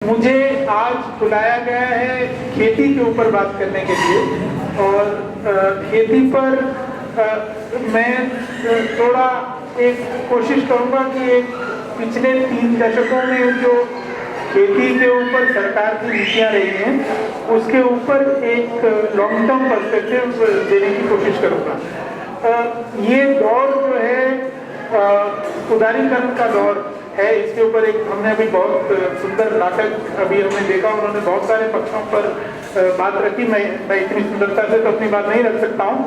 मुझे आज बुलाया गया है खेती के ऊपर बात करने के लिए और खेती पर मैं थोड़ा एक कोशिश करूंगा कि एक पिछले 3 दशकों में जो खेती के ऊपर सरकार की नीतियां रही हैं उसके ऊपर एक लॉन्ग टर्म पर्सपेक्टिव देने की कोशिश करूंगा। ये दौर जो है उदारीकरण का दौर है। इसके ऊपर एक हमने अभी बहुत सुंदर नाटक अभी हमने देखा, उन्होंने बहुत सारे पक्षों पर बात रखी। मैं इतनी सुंदरता से तो अपनी बात नहीं रख सकता हूँ,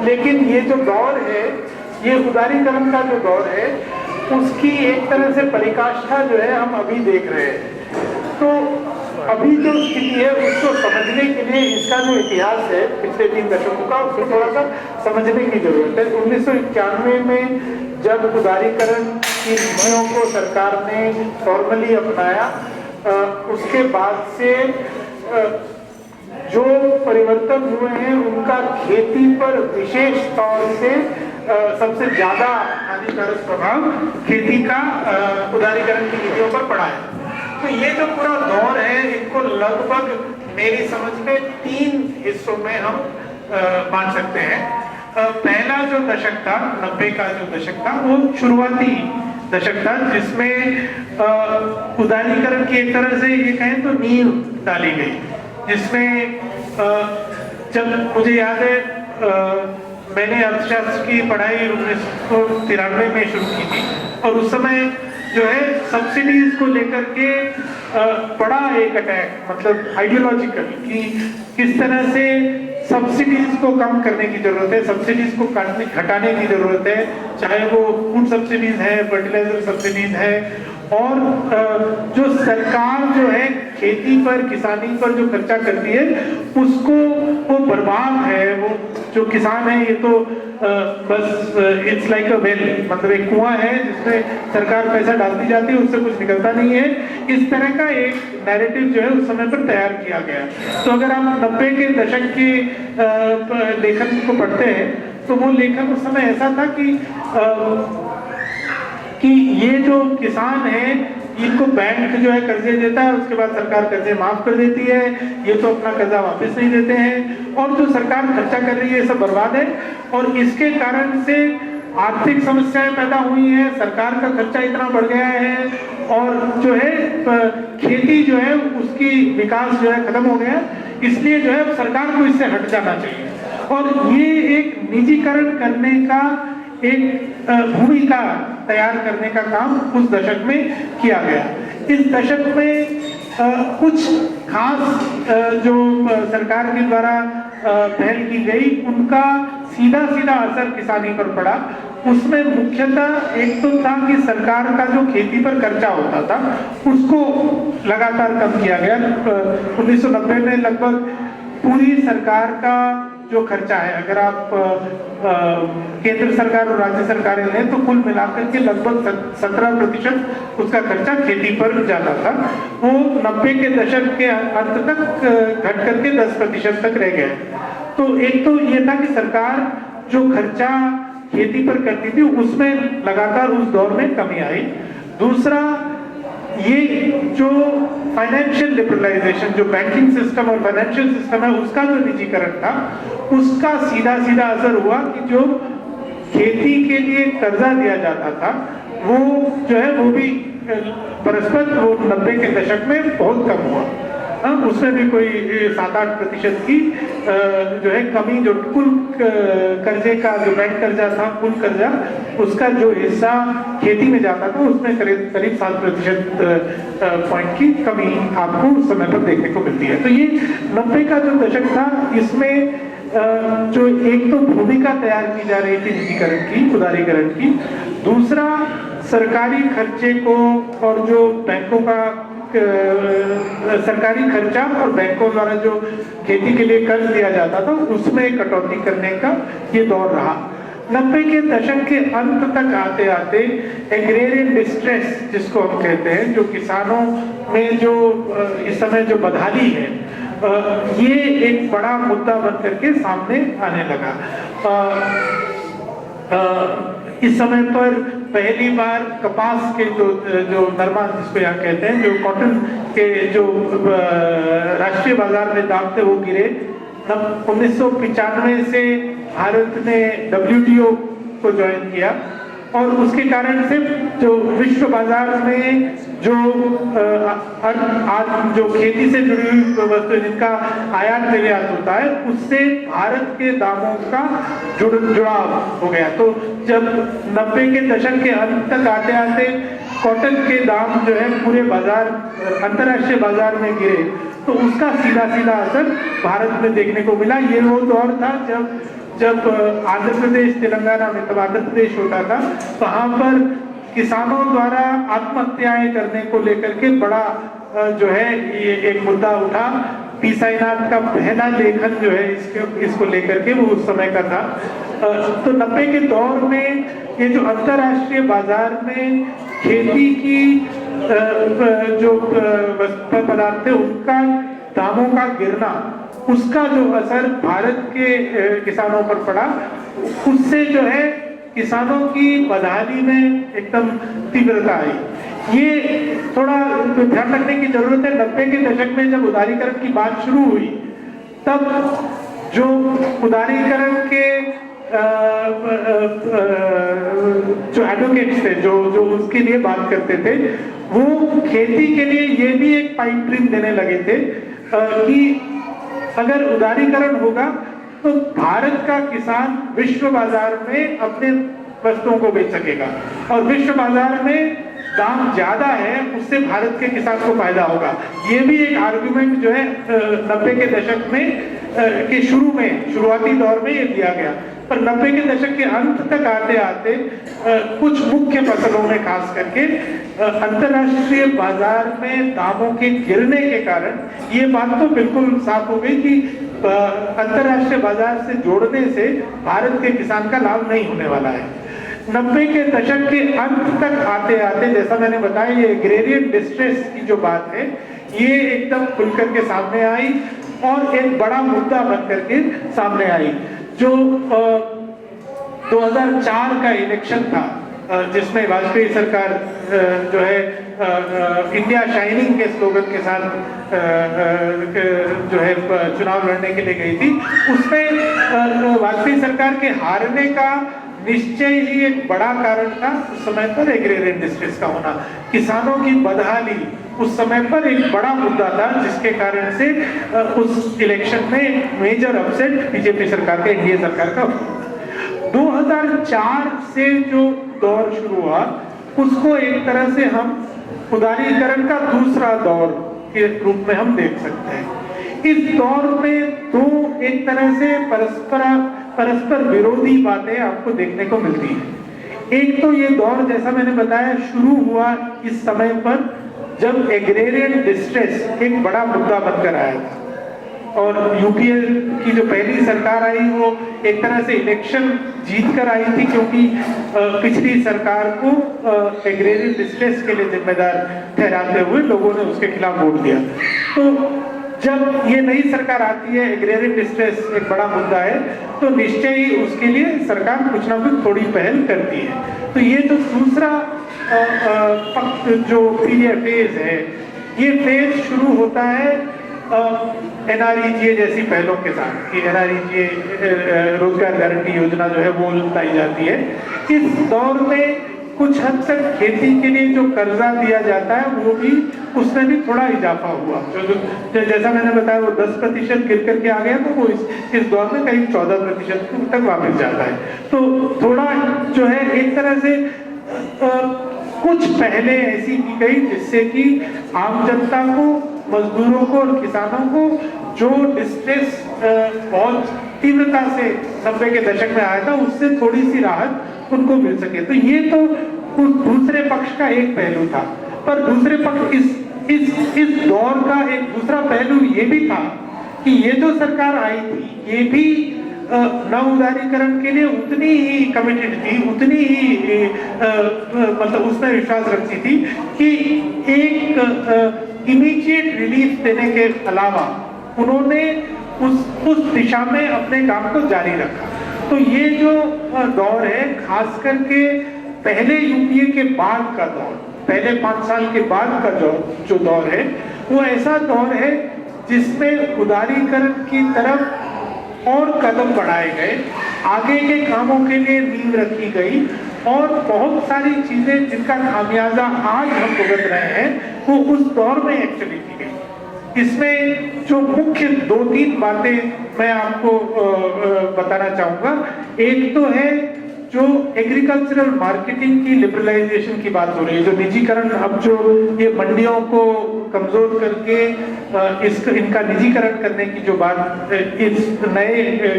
लेकिन ये जो दौर है, ये उदारीकरण का जो दौर है, उसकी एक तरह से परिकाष्ठा जो है हम अभी देख रहे हैं। तो अभी जो स्थिति है उसको समझने के लिए इसका जो इतिहास है पिछले 3 दशकों का, उसको थोड़ा सा समझने की जरूरत है। 1991 में जब उदारीकरण की नीतियों को सरकार ने फॉर्मली अपनाया, उसके बाद से जो परिवर्तन हुए हैं उनका खेती पर विशेष तौर से सबसे ज्यादा हानिकारक प्रभाव खेती का उदारीकरण की नीतियों पर पड़ा है। तो ये जो पूरा दौर है, इनको लगभग मेरी समझ में 3 हिस्सों में हम बांट सकते हैं। पहला जो दशक था, 90 का जो दशक था, वो शुरुआती दशक था जिसमें उदारीकरण की एक तरह से ये कहें तो नींव डाली गई, जिसमें जब मुझे याद है मैंने अर्थशास्त्र की पढ़ाई 1993 में शुरू की थी और उस समय जो है सब्सिडीज को लेकर के बड़ा एक अटैक, मतलब आइडियोलॉजिकल, कि किस तरह से सब्सिडीज को कम करने की जरूरत है, सब्सिडीज को घटाने की जरूरत है, चाहे वो फूड सब्सिडीज है, फर्टिलाइजर सब्सिडीज है, और जो सरकार जो है खेती पर, किसानी पर जो खर्चा करती है उसको वो बर्बाद है। वो जो किसान है ये तो बस इट्स लाइक अ वेल, मतलब एक कुआं है जिसमें सरकार पैसा डालती जाती है, उससे कुछ निकलता नहीं है। इस तरह का एक नैरेटिव जो है उस समय पर तैयार किया गया। तो अगर आप 90 के दशक के लेखन को पढ़ते हैं तो वो लेखन उस समय ऐसा था कि ये जो किसान है इनको बैंक जो है कर्जे देता है, उसके बाद सरकार कर्जे माफ कर देती है, ये तो अपना कर्जा वापस नहीं देते हैं, और जो सरकार खर्चा कर रही है ये सब बर्बाद है। और इसके कारण से आर्थिक समस्याएं पैदा हुई हैं, सरकार का खर्चा इतना बढ़ गया है और जो है खेती जो है उसकी विकास जो है खत्म हो गया। इसलिए जो है सरकार को इससे हट जाना चाहिए और ये एक निजीकरण करने का एक भूमिका तैयार करने का काम उस दशक में किया गया। इस दशक में कुछ खास जो सरकार के द्वारा पहल की गई उनका सीधा असर किसानी पर पड़ा। उसमें मुख्यतः एक तो था कि सरकार का जो खेती पर खर्चा होता था उसको लगातार कम किया गया। 1990 में लगभग पूरी सरकार का जो खर्चा है, अगर आप केंद्र सरकार और राज्य सरकारें लें तो कुल मिलाकर के लगभग 17% उसका खर्चा खेती पर जाता था। वो 90 के दशक के अंत तक घट करके 10% तक रह गया। तो एक तो ये था कि सरकार जो खर्चा खेती पर करती थी उसमें लगातार उस दौर में कमी आई। दूसरा, ये जो फाइनेंशियल लिबरलाइजेशन, जो बैंकिंग सिस्टम और फाइनेंशियल सिस्टम है उसका जो निजीकरण था, उसका सीधा असर हुआ कि जो खेती के लिए कर्जा दिया जाता था वो जो है वो भी परस्पर वो 90 के दशक में बहुत कम हुआ। उसमें भी कोई 7-8% की जो है कमी, जो कुल कर्जे का जो बैंक कर्जा था, कुल कर्जा, उसका जो हिस्सा खेती में जाता था उसमें करीब 7% पॉइंट की कमी आपको उस समय पर देखने को मिलती है। तो ये 90 का जो दशक था, इसमें जो एक तो भूमिका तैयार की जा रही थी निजीकरण की, उदारीकरण की। दूसरा, सरकारी खर्चे को और जो बैंकों का सरकारी खर्चा और बैंकों द्वारा जो खेती के लिए कर्ज दिया जाता था उसमें कटौती करने का ये दौर रहा। 90 के दशक के अंत तक आते आते एग्रेरियन डिस्ट्रेस जिसको हम कहते हैं, जो किसानों में जो इस समय जो बदहाली है, ये एक बड़ा मुद्दा बन करके सामने आने लगा। इस समय पर पहली बार कपास के जो नरमा जिसको यहाँ कहते हैं, जो कॉटन के जो राष्ट्रीय बाजार में दाम थे वो गिरे। 1995 से भारत ने WTO को ज्वाइन किया और उसके कारण से जो विश्व बाजार में जो जो खेती से जुड़ी हुई वस्तु जिनका आयात निर्यात होता है उससे भारत के दामों का जुड़ाव हो गया। तो जब 90 के दशक के अंत तक आते आते कॉटन के दाम जो है पूरे बाजार अंतर्राष्ट्रीय बाजार में गिरे तो उसका सीधा सीधा असर भारत में देखने को मिला। ये वो दौर था जब आंध्र प्रदेश तेलंगाना में, तब आंध्र प्रदेश होता था, वहां पर किसानों द्वारा आत्महत्याएं करने को लेकर के बड़ा जो है ये एक मुद्दा उठा। पी साईनाथ का पहला लेखन जो है इसको लेकर के वो उस समय का था। तो 90 के दौर में ये जो अंतर्राष्ट्रीय बाजार में खेती की जो पदार्थ थे उनका दामों का गिरना, उसका जो असर भारत के किसानों पर पड़ा, उससे जो है किसानों की बदहाली में एकदम तीव्रता आई। ये थोड़ा ध्यान रखने की जरूरत है। 90 के दशक में जब उदारीकरण की बात शुरू हुई तब जो उदारीकरण के जो एडवोकेट्स थे, जो उसके लिए बात करते थे, वो खेती के लिए ये भी एक पाइप ड्रीम देने लगे थे कि अगर उदारीकरण होगा तो भारत का किसान विश्व बाजार में अपने वस्तुओं को बेच सकेगा और विश्व बाजार में दाम ज्यादा है, उससे भारत के किसान को फायदा होगा। ये भी एक आर्गुमेंट जो है 90 के दशक में के शुरुआती दौर में ये दिया गया। पर 90 के दशक के अंत तक आते आते कुछ मुख्य फसलों में खास करके अंतर्राष्ट्रीय बाजार में दामों के गिरने के कारण ये बात तो बिल्कुल साफ हो गई कि अंतर्राष्ट्रीय बाजार से जोड़ने से भारत के किसान का लाभ नहीं होने वाला है। 90 के दशक के अंत तक आते आते, जैसा मैंने बताया, ये एग्रेरियन डिस्ट्रेस की जो बात है ये एकदम खुलकर के सामने आई और एक बड़ा मुद्दा बन करके सामने आई। जो 2004 का इलेक्शन था जिसमें वाजपेयी सरकार जो है इंडिया शाइनिंग के स्लोगन के साथ जो है चुनाव लड़ने के लिए गई थी, उसमें वाजपेयी सरकार के हारने का निश्चय ही एक बड़ा कारण था उस समय पर एग्रेरियन डिस्ट्रेस का होना। किसानों की बदहाली उस समय पर एक बड़ा मुद्दा था जिसके कारण से उस इलेक्शन में मेजर अपसेट बीजेपी सरकार का, एनडीए सरकार का। 2004 से जो दौर शुरू हुआ उसको एक तरह से हम उदारीकरण का दूसरा दौर के रूप में हम देख सकते हैं। इस दौर में दो एक तरह से परस्पर विरोधी बातें आपको देखने को मिलती हैं। एक तो ये दौर, जैसा मैंने बताया, शुरू हुआ इस समय पर जब एग्रेरियन डिस्ट्रेस एक बड़ा मुद्दा बनकर आया था और यूपीए की जो पहली सरकार आई वो एक तरह से इलेक्शन जीत कर आई थी, क्योंकि पिछली सरकार को एग्रेरियन डिस्ट्रेस के लिए जिम्मेदार ठहराते हुए लोगों ने उसके खिलाफ वोट दिया। तो जब ये नई सरकार आती है, एग्रेरियन डिस्ट्रेस एक बड़ा मुद्दा है, तो निश्चय ही उसके लिए सरकार कुछ ना कुछ थोड़ी पहल करती है। तो ये जो दूसरा जो पीरियड फेज है, ये फेज शुरू होता है NREGA जैसी पहलों के साथ कि NREGA रोजगार गारंटी योजना जो है वो लाई जाती है। इस दौर में कुछ हद तक खेती के लिए जो कर्जा दिया जाता है वो भी, उसमें भी थोड़ा इजाफा हुआ। जो जैसा मैंने बताया वो 10% गिर करके आ गया, तो वो इस दौर में करीब 14% तक वापस जाता है। तो थोड़ा जो है एक तरह से कुछ पहले ऐसी की गई जिससे कि आम जनता को, मजदूरों को और किसानों को जो डिस्ट्रेस बहुत तीव्रता से 90 के दशक में आया था उससे थोड़ी सी राहत उनको मिल सके। तो ये तो दूसरे पक्ष का एक पहलू था। पर दूसरे पक्ष इस दौर का एक दूसरा पहलू ये भी था कि ये जो सरकार आई थी ये भी नव उदारीकरण के लिए उतनी ही कमिटेड थी, उतनी ही मतलब उसमें विश्वास रखती थी कि एक इमीडिएट रिलीफ देने के अलावा उन्होंने उस दिशा में अपने काम को जारी रखा। तो ये जो दौर है खास करके पहले यूपीए के बाद का दौर, पहले 5 साल के बाद का जो दौर है, वो ऐसा दौर है जिसमें उदारीकरण की तरफ और कदम बढ़ाए गए, आगे के कामों के लिए नींव रखी गई और बहुत सारी चीजें जिनका खामियाजा आज हम भुगत रहे हैं वो उस दौर में एक्चुअली की गई। इसमें जो मुख्य 2-3 बातें मैं आपको बताना चाहूंगा। एक तो है जो एग्रीकल्चरल मार्केटिंग की लिबरलाइजेशन की बात हो रही है, जो निजीकरण, अब जो ये मंडियों को कमजोर करके इनका निजीकरण करने की जो बात इस नए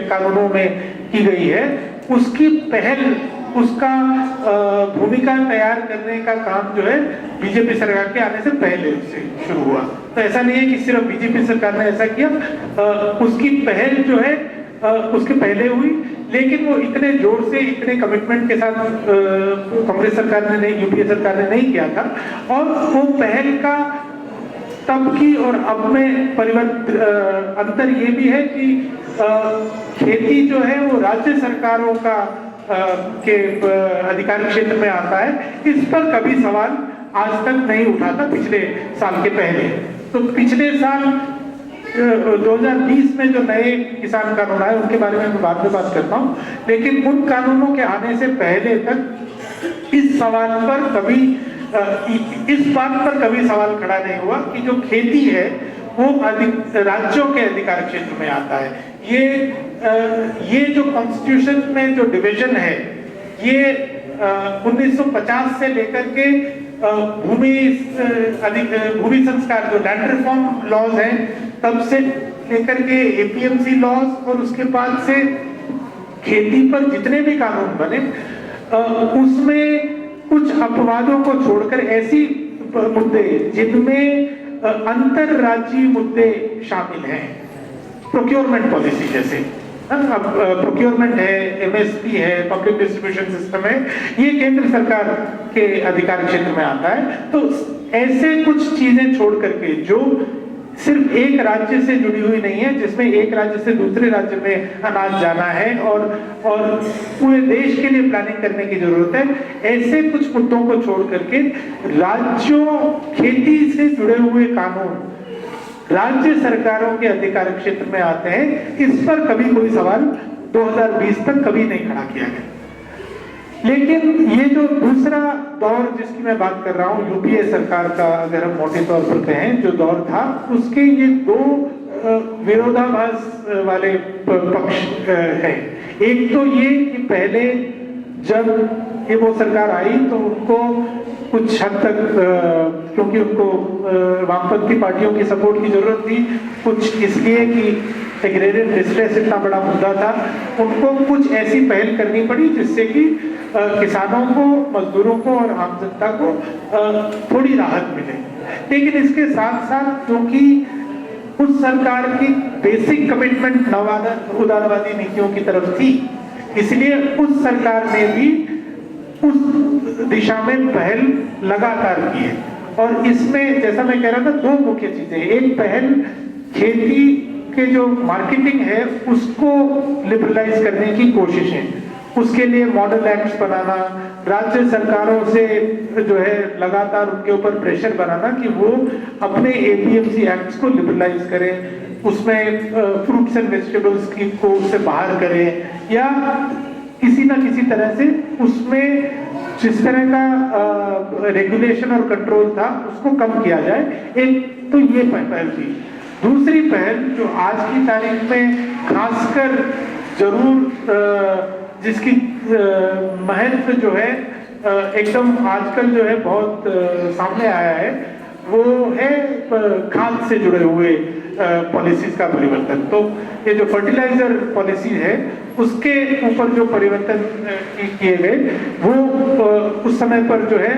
कानूनों में की गई है, उसकी पहल, उसका भूमिका तैयार करने का काम जो है बीजेपी सरकार के आने से पहले से शुरू हुआ। तो ऐसा नहीं है कि सिर्फ बीजेपी सरकार ने ऐसा किया, उसकी पहल जो है उसके पहले हुई, लेकिन वो इतने जोर से, इतने कमिटमेंट के साथ कांग्रेस सरकार ने नहीं, यूपीए सरकार ने नहीं किया था। और वो पहल का तब की और अब में अंतर ये भी है कि खेती जो है वो राज्य सरकारों का के अधिकार क्षेत्र में आता है। इस पर कभी सवाल आज तक नहीं उठा था पिछले साल के पहले। तो पिछले साल 2020 में जो नए किसान कानून आए उनके बारे में मैं बाद में बात करता हूँ, लेकिन उन कानूनों के आने से पहले तक इस सवाल पर कभी, इस बात पर कभी सवाल खड़ा नहीं हुआ कि जो खेती है वो राज्यों के अधिकार क्षेत्र में आता है। ये जो कॉन्स्टिट्यूशन में जो डिवीजन है, ये 1950 से लेकर के भूमि संस्कार जो लैंड रिफॉर्म लॉज हैं तब से लेकर के एपीएमसी लॉज और उसके बाद से खेती पर जितने भी कानून बने, उसमें कुछ अपवादों को छोड़कर ऐसी मुद्दे जिनमें अंतरराज्यीय मुद्दे शामिल हैं, प्रोक्योरमेंट पॉलिसी जैसे, अब प्रोक्योरमेंट है, एमएसपी है, पब्लिक डिस्ट्रीब्यूशन सिस्टम है, ये केंद्र सरकार के अधिकार क्षेत्र में आता है। तो ऐसे कुछ चीजें छोड़ करके जो सिर्फ एक राज्य से जुड़ी हुई नहीं है, जिसमें एक राज्य से दूसरे राज्य में अनाज जाना है और पूरे देश के लिए प्लानिंग करने की जरूरत है, ऐसे कुछ मुद्दों को छोड़ करके राज्यों, खेती से जुड़े हुए कानून राज्य सरकारों के अधिकार क्षेत्र में आते हैं। इस पर कभी कोई सवाल 2020 तक कभी नहीं खड़ा किया गया। लेकिन ये जो दूसरा दौर जिसकी मैं बात कर रहा हूँ, यूपीए सरकार का, अगर हम मोटे तौर पर कहें जो दौर था, उसके ये 2 विरोधाभास वाले पक्ष हैं। एक तो ये कि पहले जब ये वो सरकार आई तो उनको कुछ हद तक, क्योंकि उनको वामपंथी पार्टियों की सपोर्ट की जरूरत थी, कुछ इसलिए कि एग्रेरियन डिस्ट्रेस इतना बड़ा मुद्दा था, उनको कुछ ऐसी पहल करनी पड़ी जिससे कि किसानों को, मजदूरों को और आम जनता को थोड़ी राहत मिले। लेकिन इसके साथ साथ क्योंकि उस सरकार की बेसिक कमिटमेंट उदारवादी नीतियों की तरफ थी, इसलिए उस सरकार ने भी उस दिशा में पहल लगातार की है। और इसमें जैसा मैं कह रहा था, 2 मुख्य चीजें, एक पहल खेती के जो मार्केटिंग है उसको लिबरलाइज करने की कोशिशें, उसके लिए मॉडल एक्ट्स बनाना, राज्य सरकारों से जो है लगातार उनके ऊपर प्रेशर बनाना कि वो अपने एपीएमसी एक्ट्स को लिबरलाइज करें, उसमें फ्रूट्स एंड वेजिटेबल्स की को उससे बाहर करें, या किसी ना किसी तरह से उसमें जिस तरह का रेगुलेशन और कंट्रोल था उसको कम किया जाए। एक तो ये पहल थी। दूसरी पहल जो आज की तारीख में खासकर जरूर जिसकी महत्व जो है एकदम आजकल जो है बहुत सामने आया है, वो है खाद से जुड़े हुए पॉलिसीज का परिवर्तन। तो ये जो फर्टिलाइजर पॉलिसी है उसके ऊपर जो परिवर्तन किए गए, वो उस समय पर जो है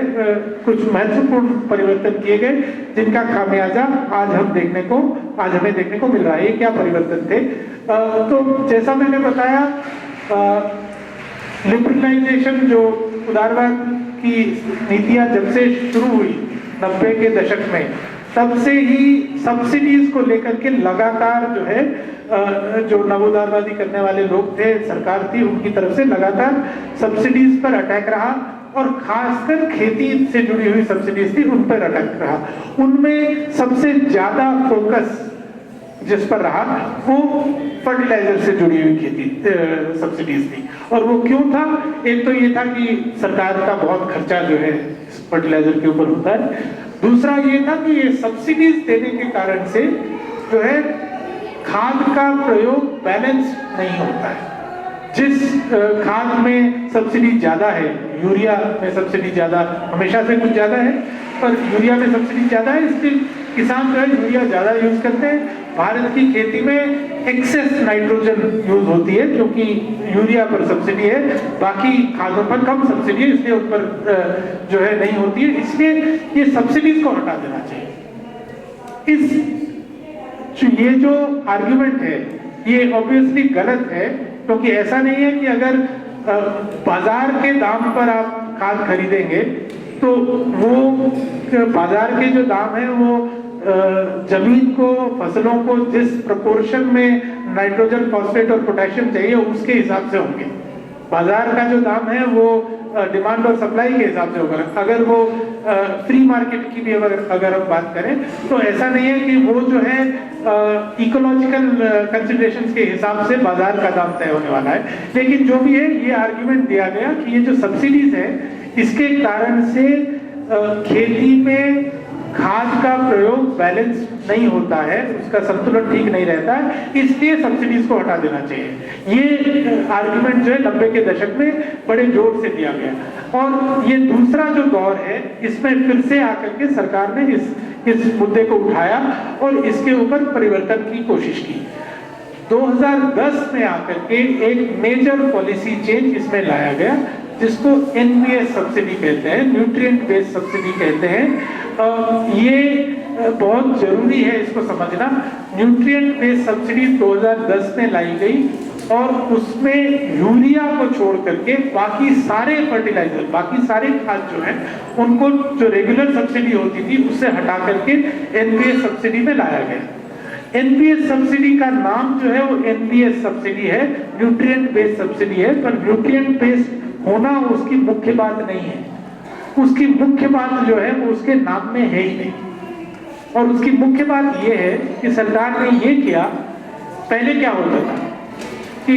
कुछ महत्वपूर्ण परिवर्तन किए गए, जिनका खामियाजा आज हमें देखने को मिल रहा है। ये क्या परिवर्तन थे? तो जैसा मैंने बताया, लिबरलाइजेशन जो उदारवाद की नीतियां जब से शुरू हुई 90 के दशक में, तब से ही सब्सिडीज को लेकर के लगातार जो है जो नवोदारवादी करने वाले लोग थे, सरकार थी, उनकी तरफ से लगातार सब्सिडीज पर अटैक रहा। और खासकर खेती से जुड़ी हुई सब्सिडीज थी उन पर अटक रहा। उनमें सबसे ज्यादा फोकस जिस पर रहा वो फर्टिलाइजर से जुड़ी हुई खेती सब्सिडीज थी। और वो क्यों था? एक तो ये था कि सरकार का बहुत खर्चा जो है फर्टिलाइजर के ऊपर होता है। दूसरा ये था कि ये सब्सिडीज देने के कारण से जो है खाद का प्रयोग बैलेंस नहीं होता है। जिस खाद में सब्सिडी ज्यादा है, यूरिया में सब्सिडी ज्यादा हमेशा से कुछ ज्यादा है, पर यूरिया में सब्सिडी ज्यादा है, इसलिए किसान जो है यूरिया ज्यादा यूज करते हैं। भारत की खेती में एक्सेस नाइट्रोजन यूज होती है क्योंकि यूरिया पर सब्सिडी है, बाकी खादों पर कम सब्सिडी है, इसलिए उन पर जो है नहीं होती है। इसलिए ये सब्सिडीज को हटा देना चाहिए। ये जो आर्ग्यूमेंट है ये ऑब्वियसली गलत है, क्योंकि ऐसा नहीं है कि अगर बाजार के दाम पर आप खाद खरीदेंगे तो वो बाजार के जो दाम है वो जमीन को, फसलों को जिस प्रोपोर्शन में नाइट्रोजन, फॉस्फेट और पोटेशियम चाहिए उसके हिसाब से होंगे। बाजार का जो दाम है वो डिमांड और सप्लाई के हिसाब से होगा। अगर वो फ्री मार्केट की भी अगर हम बात करें तो ऐसा नहीं है कि वो जो है इकोलॉजिकल कंसिडरेशंस के हिसाब से बाजार का दाम तय होने वाला है। लेकिन जो भी है ये आर्ग्यूमेंट दिया गया कि ये जो सब्सिडीज है इसके कारण से खेती में खाद का प्रयोग बैलेंस नहीं होता है, उसका संतुलन ठीक नहीं रहता है, इसलिए सब्सिडीज को हटा देना चाहिए। ये आर्गुमेंट जो है 90 के दशक में बड़े जोर से दिया गया। और ये दूसरा जो दौर है इसमें फिर से आकर के सरकार ने इस मुद्दे को उठाया और इसके ऊपर परिवर्तन की कोशिश की। 2010 में आकर के एक मेजर पॉलिसी चेंज इसमें लाया गया जिसको NBS सब्सिडी कहते हैं, न्यूट्रिएंट बेस्ड सब्सिडी कहते हैं। ये बहुत जरूरी है इसको समझना। न्यूट्रिएंट बेस्ड सब्सिडी 2010 में लाई गई और उसमें यूरिया को छोड़ करके बाकी सारे फर्टिलाइजर, बाकी सारे खाद जो है उनको जो रेगुलर सब्सिडी होती थी उससे हटा करके NBS सब्सिडी में लाया गया। NBS सब्सिडी का नाम जो है वो NBS सब्सिडी है, न्यूट्रिएंट बेस्ड सब्सिडी है, पर न्यूट्रिएंट बेस्ड होना उसकी मुख्य बात नहीं है। उसकी मुख्य बात जो है वो उसके नाम में है ही नहीं। और उसकी मुख्य बात ये है कि सरकार ने ये किया, पहले क्या होता था कि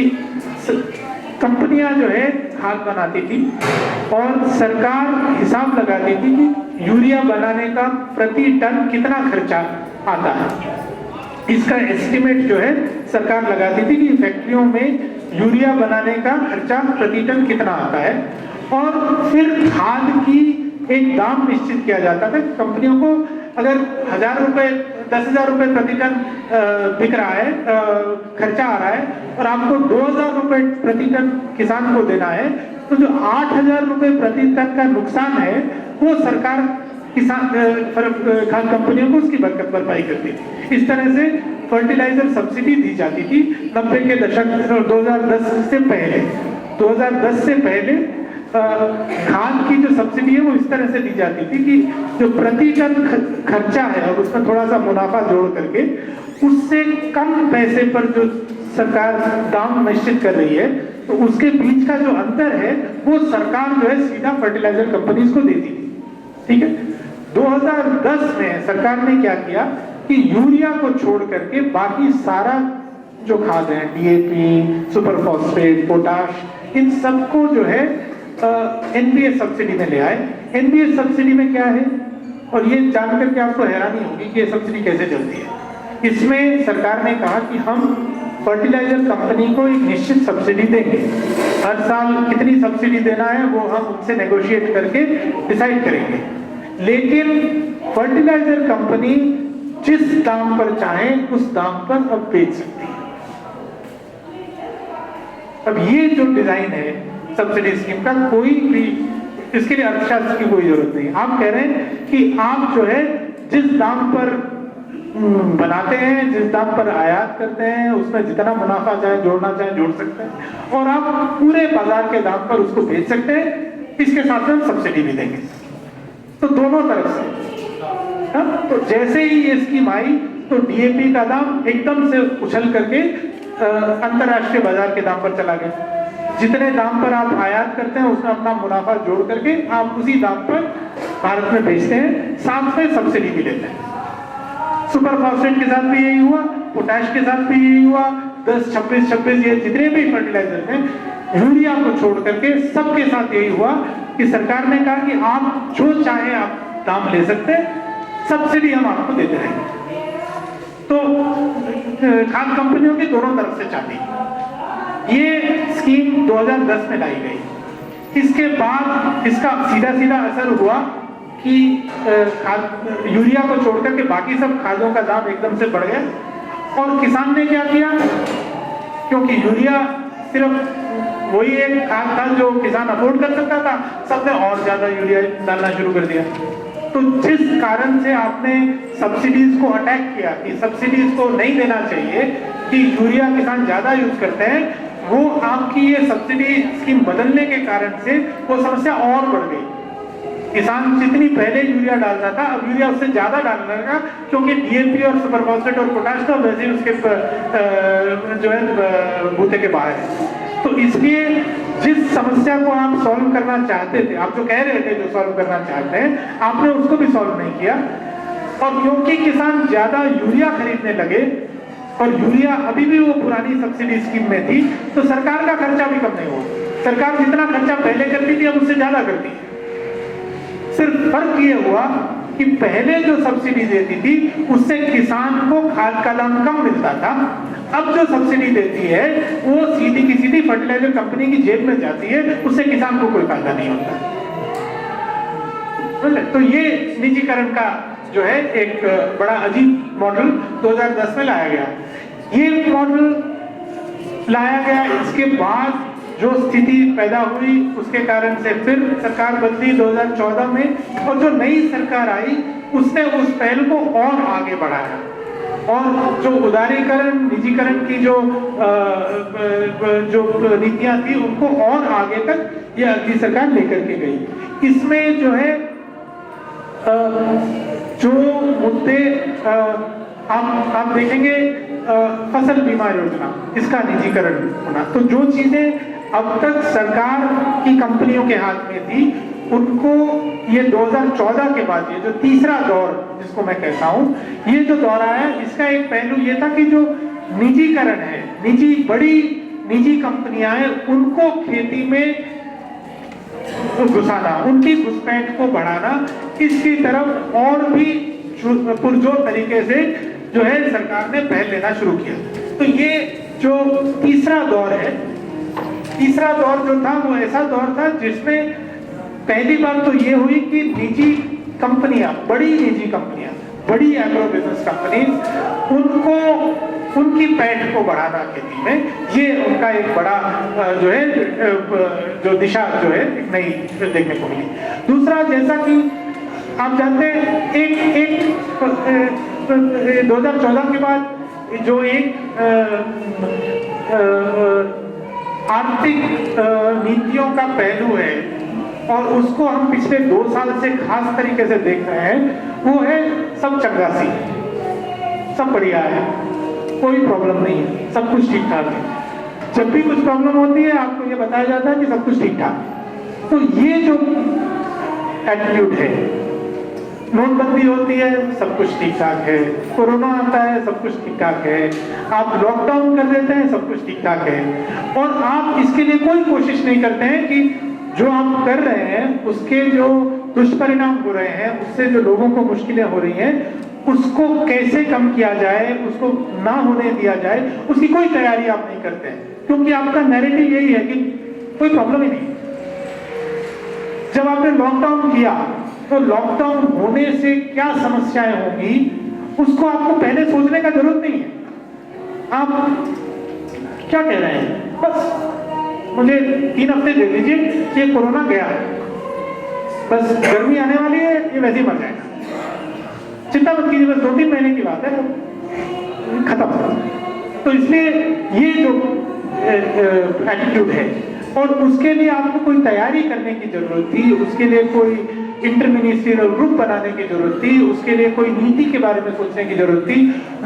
कंपनियां जो है खाद बनाती थी और सरकार हिसाब लगाती थी कि यूरिया बनाने का प्रति टन कितना खर्चा आता है। इसका एस्टिमेट जो है सरकार लगाती थी कि फैक्ट्रियों में यूरिया बनाने का खर्चा प्रति टन कितना आता है और फिर खाद की एक दाम निश्चित किया जाता था। कंपनियों को अगर 1000 रुपए 10,000 रुपए प्रति टन बिक रहा है, खर्चा आ रहा है और आपको 2,000 रुपए प्रति टन किसान को देना है, तो जो 8,000 रुपए प्रति टन का नुकसान है वो सरकार किसान खाद कंपनियों को उसकी भरपाई करती थी। इस तरह से फर्टिलाइजर सब्सिडी दी जाती थी 90 के दशक 2010 से पहले खाद की जो सब्सिडी है वो इस तरह से दी जाती थी कि जो प्रति टन खर्चा है और उसमें थोड़ा सा मुनाफा जोड़ करके उससे कम पैसे पर जो सरकार दाम निश्चित कर रही है तो उसके बीच का जो अंतर है वो सरकार जो है सीधा फर्टिलाइजर कंपनीज को देती थी। ठीक है, 2010 में सरकार ने क्या किया कि यूरिया को छोड़ करके बाकी सारा जो खाद है, DAP, सुपर फॉस्फेट, पोटाश, इन सबको जो है NBS सब्सिडी में ले आए। NBS सब्सिडी में क्या है और ये जानकर के आपको हैरानी होगी कि ये सब्सिडी कैसे चलती है। इसमें सरकार ने कहा कि हम फर्टिलाइजर कंपनी को एक निश्चित सब्सिडी देंगे, हर साल कितनी सब्सिडी देना है वो हम उनसे नेगोशिएट करके डिसाइड करेंगे, लेकिन फर्टिलाइजर कंपनी जिस दाम पर चाहे उस दाम पर अब बेच सकती है। अब ये जो डिजाइन है सब्सिडी स्कीम का, कोई भी इसके लिए अर्थशास्त्र की कोई जरूरत नहीं। आप कह रहे हैं कि आप जो है जिस दाम पर बनाते हैं, जिस दाम पर आयात करते हैं, उसमें जितना मुनाफा चाहे जोड़ना चाहे जोड़ सकते हैं और आप पूरे बाजार के दाम पर उसको बेच सकते हैं, इसके साथ में सब्सिडी भी देंगे। तो दोनों तरफ से तो जैसे ही ये स्कीम आई तो DAP का दाम एकदम से उछल करके अंतरराष्ट्रीय बाजार के दाम पर चला गया। जितने दाम पर आप आयात करते हैं उसमें अपना मुनाफा जोड़ करके आप उसी दाम पर भारत में बेचते हैं, साथ में सब्सिडी भी लेते हैं। सुपर फॉस्फेट के साथ भी यही हुआ, पोटैश के साथ भी यही हुआ, 10, 26 ये जितने भी फर्टिलाइजर हैं, यूरिया को छोड़ करके सबके साथ यही हुआ कि सरकार ने कहा कि आप जो चाहे आप दाम ले सकते हैं, सब्सिडी हम आपको देते रहेंगे। तो खाद कंपनियों की दोनों तरफ से चाहती, ये स्कीम 2010 में लाई गई। इसके बाद इसका सीधा सीधा असर हुआ कि यूरिया को छोड़कर के बाकी सब खादों का दाम एकदम से बढ़ गया। और किसान ने क्या किया, क्योंकि यूरिया सिर्फ वही एक खाद था जो किसान अफोर्ड कर सकता था, सबने और ज्यादा यूरिया डालना शुरू कर दिया। तो जिस कारण से आपने सब्सिडीज को अटैक किया कि सब्सिडीज को नहीं देना चाहिए, कि यूरिया किसान ज्यादा यूज करते हैं, वो आपकी ये सब्सिडी स्कीम बदलने के कारण से वो समस्या और बढ़ गई। किसान जितनी पहले यूरिया डालता था, अब यूरिया उससे ज्यादा डालने लगा, क्योंकि डीएपी और सुपर फॉस्फेट और पोटाश तो वैसे ही उसके जो है बूते के बाहर है। तो इसलिए जिस समस्या को आप सॉल्व करना चाहते थे, आप जो कह रहे थे जो सॉल्व करना चाहते हैं, आपने उसको भी सॉल्व नहीं किया। और क्योंकि किसान ज्यादा यूरिया खरीदने लगे और यूरिया अभी भी वो पुरानी सब्सिडी स्कीम में थी, तो सरकार का खर्चा भी कम नहीं हुआ। सरकार जितना खर्चा पहले करती थी अब उससे ज्यादा करती है। सिर्फ फर्क ये हुआ कि पहले जो सब्सिडी देती थी उससे किसान को खाद का दाम कम मिलता था, अब जो सब्सिडी देती है वो सीधी की सीधी फर्टिलाइजर कंपनी की जेब में जाती है, उससे किसान को कोई फायदा नहीं होता। तो ये निजीकरण का जो है एक बड़ा अजीब मॉडल 2010 में लाया गया। ये मॉडल लाया गया, इसके बाद जो स्थिति पैदा हुई उसके कारण से फिर सरकार बदली 2014 में, और जो नई सरकार आई उसने उस पहल को और आगे बढ़ाया और जो उदारीकरण निजीकरण की जो नीतियां थी उनको और आगे तक ये अगली सरकार लेकर के गई। इसमें जो है जो मुद्दे आप देखेंगे, फसल बीमा योजना, इसका निजीकरण होना, तो जो चीजें अब तक सरकार की कंपनियों के हाथ में थी उनको ये 2014 के बाद ये जो तीसरा दौर जिसको मैं कहता हूँ, ये जो दौर आया, इसका एक पहलू ये था कि जो निजीकरण है, बड़ी निजी कंपनियां हैं, उनको खेती में घुसाना, उनकी घुसपैठ को बढ़ाना, इसकी तरफ और भी पुरजोर तरीके से जो है सरकार ने पहल लेना शुरू किया। तो ये जो तीसरा दौर है, तीसरा दौर जो था वो ऐसा दौर था जिसमें पहली बात तो ये हुई कि निजी कंपनियां, बड़ी निजी कंपनियां, बड़ी एग्रो बिजनेस कंपनीज, उनको उनकी पैठ को बढ़ाना खेती में, ये उनका एक बड़ा जो है जो दिशा जो है एक नई देखने को मिली। दूसरा, जैसा कि आप जानते हैं, एक 2014 के बाद जो एक आर्थिक नीतियों का पहलू है और उसको हम पिछले 2 साल से खास तरीके से देख रहे हैं, वो है सब चंगासी, सब बढ़िया है, कोई प्रॉब्लम नहीं है, सब कुछ ठीक ठाक है। जब भी कुछ प्रॉब्लम होती है आपको ये बताया जाता है कि सब कुछ ठीक ठाक है। तो ये जो एटीट्यूड है, नोटबंदी होती है सब कुछ ठीक ठाक है, कोरोना आता है सब कुछ ठीक ठाक है, आप लॉकडाउन कर देते हैं सब कुछ ठीक ठाक है, और आप इसके लिए कोई कोशिश नहीं करते हैं कि जो आप कर रहे हैं उसके जो दुष्परिणाम हो रहे हैं, उससे जो लोगों को मुश्किलें हो रही हैं, उसको कैसे कम किया जाए, उसको ना होने दिया जाए, उसकी कोई तैयारी आप नहीं करते हैं, क्योंकि आपका नैरेटिव यही है कि कोई प्रॉब्लम ही नहीं। जब आपने लॉकडाउन किया तो लॉकडाउन होने से क्या समस्याएं होंगी उसको आपको पहले सोचने का जरूरत नहीं है। आप क्या कह रहे हैं, बस मुझे 3 हफ्ते दे दीजिए, ये कोरोना गया, बस गर्मी आने वाली है, ये वैसे ही मर जाएगा, चिंता मत कीजिए, बस 2-3 महीने की बात है, खत्म। तो इसलिए ये जो एटीट्यूड है, और उसके लिए आपको कोई तैयारी करने की जरूरत थी, उसके लिए कोई इंटर मिनिस्ट्रियल ग्रुप बनाने की जरूरत थी, उसके लिए कोई नीति के बारे में सोचने की जरूरत थी,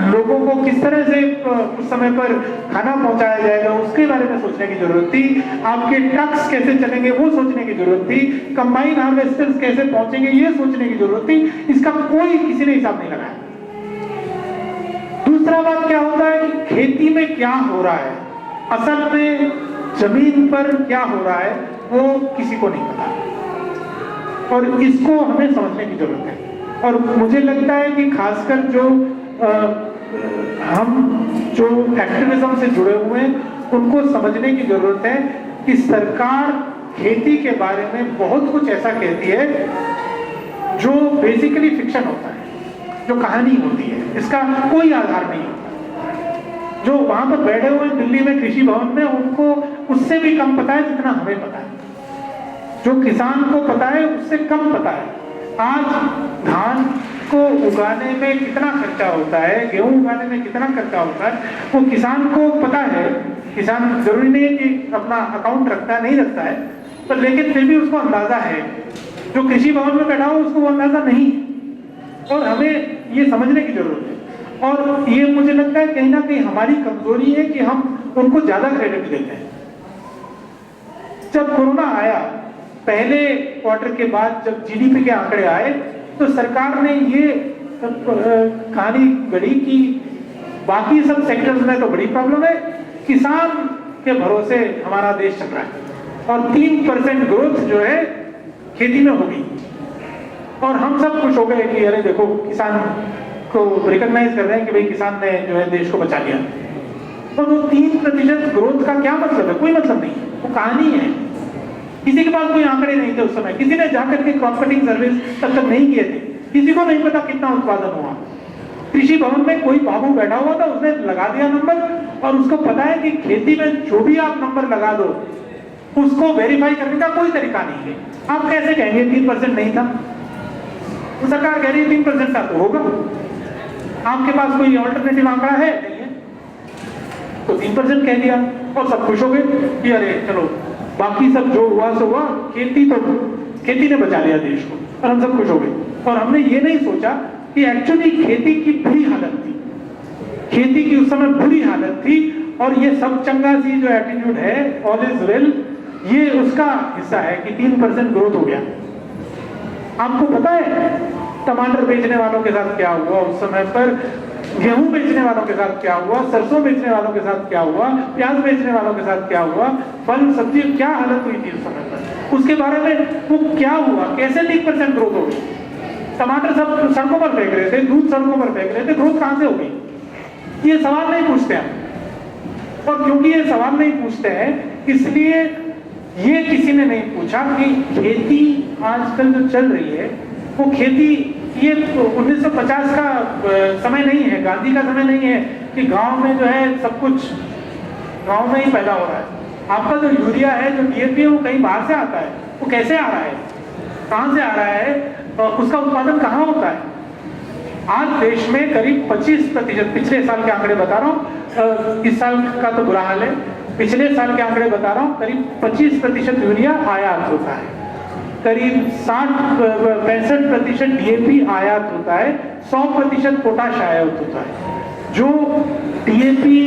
लोगों को किस तरह से उस समय पर खाना पहुंचाया जाएगा उसके बारे में सोचने की जरूरत थी, आपके ट्रक्स कैसे चलेंगे वो सोचने की जरूरत थी, कंबाइन हार्वेस्टर्स कैसे पहुंचेंगे ये सोचने की जरूरत थी। इसका कोई किसी ने हिसाब नहीं लगाया। दूसरा बात क्या होता है कि खेती में क्या हो रहा है, असल में जमीन पर क्या हो रहा है वो किसी को नहीं पता, और इसको हमें समझने की जरूरत है। और मुझे लगता है कि खासकर जो हम जो एक्टिविज्म से जुड़े हुए हैं उनको समझने की जरूरत है कि सरकार खेती के बारे में बहुत कुछ ऐसा कहती है जो बेसिकली फिक्शन होता है, जो कहानी होती है, इसका कोई आधार नहीं होता। जो वहां पर बैठे हुए दिल्ली में कृषि भवन में, उनको उससे भी कम पता है जितना हमें पता है, जो किसान को पता है उससे कम पता है। आज धान को उगाने में कितना खर्चा होता है, गेहूं उगाने में कितना खर्चा होता है, वो किसान को पता है। किसान जरूरी नहीं है कि अपना अकाउंट रखता है, नहीं रखता है, पर लेकिन फिर भी उसको अंदाजा है। जो कृषि भवन में बैठा हो उसको वो अंदाजा नहीं, और हमें ये समझने की जरूरत है। और ये मुझे लगता है कहीं ना कहीं हमारी कमजोरी है कि हम उनको ज्यादा क्रेडिट देते हैं। जब कोरोना आया, पहले क्वार्टर के बाद जब जीडीपी के आंकड़े आए, तो सरकार ने ये कहानी गढ़ी कि बाकी सब सेक्टर्स में तो बड़ी प्रॉब्लम है, किसान के भरोसे हमारा देश चल रहा है, और 3% ग्रोथ जो है खेती में होगी। और हम सब खुश हो गए कि अरे देखो, किसान को रिकॉग्नाइज कर रहे हैं कि भाई किसान ने जो है देश को बचा लिया। और वो 3% ग्रोथ का क्या मतलब है? कोई मतलब नहीं, वो कहानी है। किसी के पास कोई आंकड़े नहीं थे उस समय, किसी ने जाकर के क्रॉप कटिंग सर्विस तब तक नहीं किए थे, किसी को नहीं पता कितना उत्पादन हुआ। कृषि भवन में कोई बाबू बैठा हुआ था, उसने लगा दिया नंबर, और उसको पता है कि खेती में जो भी आप नंबर लगा दो उसको वेरीफाई करने का कोई तरीका नहीं है। आप कैसे कहेंगे 3% नहीं था? तो सरकार कह रही है 3% था तो होगा। आपके पास कोई ऑल्टरनेटिव आंकड़ा है? नहीं है, तो 3% कह दिया, और सब खुश हो गए कि अरे चलो बाकी सब जो हुआ सो हुआ, खेती ने बचा लिया देश को, और हम सब खुश हो गए। और हमने ये नहीं सोचा कि एक्चुअली खेती की बुरी हालत थी, खेती की उस समय बुरी हालत थी, और ये सब चंगा सी जो एटीट्यूड है, ऑल इज वेल, ये उसका हिस्सा है कि 3% ग्रोथ हो गया। आपको पता है टमाटर बेचने वालों के साथ क्या हुआ उस समय पर, गेहूं बेचने वालों के साथ क्या हुआ, सरसों बेचने वालों के साथ क्या हुआ, प्याज बेचने वालों के साथ क्या हुआ, फल सब्जी क्या हालत हुई थी उस समय पर, उसके बारे में वो क्या हुआ, कैसे 3% ग्रोथ हो गई। टमाटर सब सड़कों पर फेंक रहे थे, दूध सड़कों पर फेंक रहे थे, ग्रोथ कहां से हो गई? ये सवाल नहीं पूछते हैं। और क्योंकि ये सवाल नहीं पूछते हैं, इसलिए ये किसी ने नहीं पूछा कि खेती आजकल जो चल रही है वो खेती, ये 1950 का समय नहीं है, गांधी का समय नहीं है कि गांव में जो है सब कुछ गांव में ही पैदा हो रहा है। आपका जो यूरिया है, जो डीएपी है, वो कहीं बाहर से आता है। वो कैसे आ रहा है, कहां से आ रहा है, उसका उत्पादन कहाँ होता है? आज देश में करीब 25%, पिछले साल के आंकड़े बता रहा हूँ, इस साल का तो बुरा हाल है, पिछले साल के आंकड़े बता रहा हूँ, करीब 25% यूरिया आयात होता है, करीब 65% डीएपी आयात होता है, 100% पोटाश आयात होता है। जो डीएपी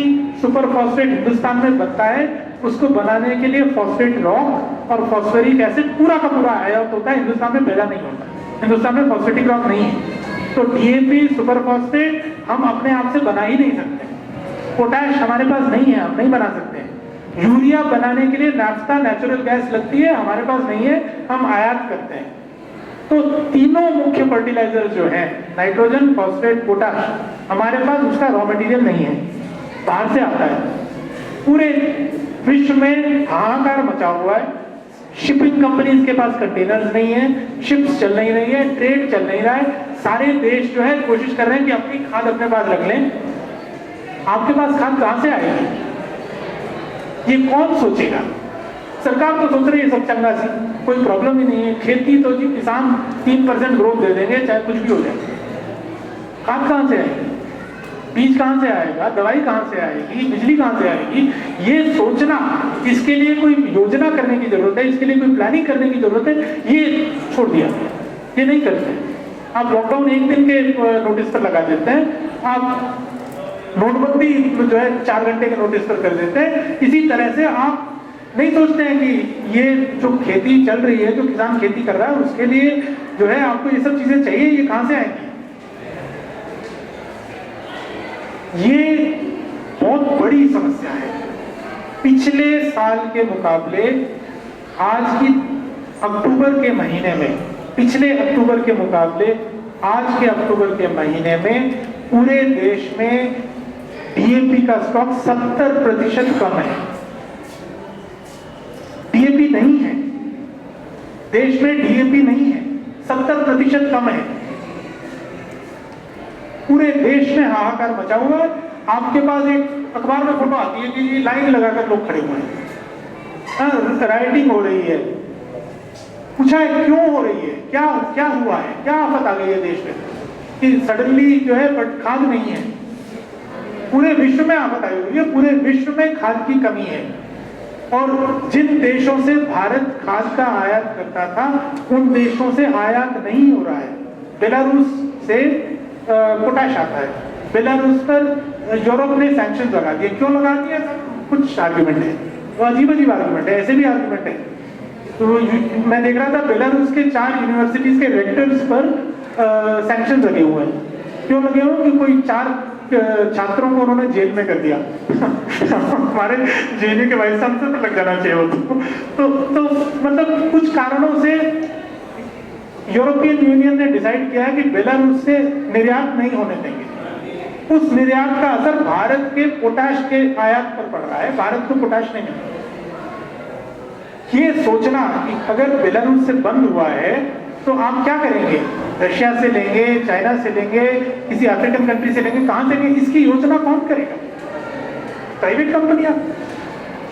सुपर फॉस्फेट हिंदुस्तान में बनता है, उसको बनाने के लिए फॉस्फेट रॉक और फॉस्फोरिक एसिड पूरा का पूरा आयात होता है, हिंदुस्तान में पैदा नहीं होता। हिंदुस्तान में फॉस्फेटिक रॉक नहीं है, तो डीएपी सुपर फॉस्फेट हम अपने आप से बना ही नहीं सकते। पोटाश हमारे पास नहीं है, हम नहीं बना सकते। यूरिया बनाने के लिए नाफ्ता नेचुरल गैस लगती है, हमारे पास नहीं है, हम आयात करते हैं। तो तीनों मुख्य फर्टिलाइजर जो है, नाइट्रोजन, फॉस्फेट, पोटाश, हमारे पास उसका रॉ मटेरियल नहीं है, बाहर से आता है। पूरे विश्व में हाहाकार मचा हुआ है, शिपिंग कंपनीज के पास कंटेनर्स नहीं है, शिप्स चल नहीं रही है, ट्रेड चल नहीं रहा है। सारे देश जो है कोशिश कर रहे हैं कि अपनी खाद अपने पास रख लें। आपके पास खाद कहां से आएगी? ये कौन सोचेगा? सरकार तो सोच रही है सब चंगा सी, कोई प्रॉब्लम ही नहीं है, खेती तो जी किसान 3% ग्रोथ दे देंगे चाहे कुछ भी हो जाए। खाद कहां से आएगी? बीज कहां से आएगा? दवाई कहां से आएगी? बिजली कहां से आएगी? ये सोचना, इसके लिए कोई योजना करने की जरूरत है, इसके लिए कोई प्लानिंग करने की जरूरत है, ये छोड़ दिया। ये नहीं करते हैं। आप लॉकडाउन एक दिन के नोटिस पर लगा देते हैं, आप नोटबंदी जो है 4 घंटे के नोटिस पर कर देते हैं। इसी तरह से आप नहीं सोचते हैं कि ये जो खेती चल रही है, जो किसान खेती कर रहा है, उसके लिए जो है आपको ये सब चीजें चाहिए, ये कहां से आएंगी? ये बहुत बड़ी समस्या है। पिछले साल के मुकाबले आज की अक्टूबर के महीने में, पिछले अक्टूबर के मुकाबले आज के अक्टूबर के महीने में पूरे देश में डीएपी का स्टॉक 70% कम है। डीएपी नहीं है देश में, डीएपी नहीं है, 70% कम है। पूरे देश में हाहाकार मचा हुआ है। आपके पास एक अखबार में फोटो आती है कि लाइन लगाकर लोग खड़े हुए हैं, राइटिंग हो रही है। पूछा है क्यों हो रही है, क्या क्या हुआ है, क्या आफत आ गई है देश में कि सडनली जो है खाद नहीं है? पूरे विश्व में आफत आई हुई है, पूरे विश्व में खाद की कमी है। और जिन देशों से भारत खाद का आयात करता था, उन देशों से आयात नहीं हो रहा है। बेलारूस से पोटाश आता है, बेलारूस पर यूरोप ने सैंक्शन लगा दिए। क्यों लगा दिया? कुछ आर्ग्यूमेंट है, तो अजीब अजीब आर्ग्यूमेंट है, ऐसे भी आर्ग्यूमेंट है। तो मैं देख रहा था बेलारूस के 4 यूनिवर्सिटीज के रेक्टर्स पर सैंक्शन लगे हुए हैं। क्यों लगे हुए? कि कोई 4 छात्रों को उन्होंने जेल में कर दिया। हमारे जेएनयू के वाइस चांसलर पर लग जाना चाहिए वो तो मतलब कुछ कारणों से यूरोपियन यूनियन ने डिसाइड किया है कि बेलारूस से निर्यात नहीं होने देंगे। उस निर्यात का असर भारत के पोटाश के आयात पर पड़ रहा है। भारत को पोटाश नहीं मिलता। ये सोचना कि अगर बेलारूस से बंद हुआ है तो आप क्या करेंगे? रशिया से लेंगे, चाइना से लेंगे, किसी अफ्रीकन कंट्री से लेंगे, कहां से लेंगे? इसकी योजना कौन करेगा? प्राइवेट कंपनियां।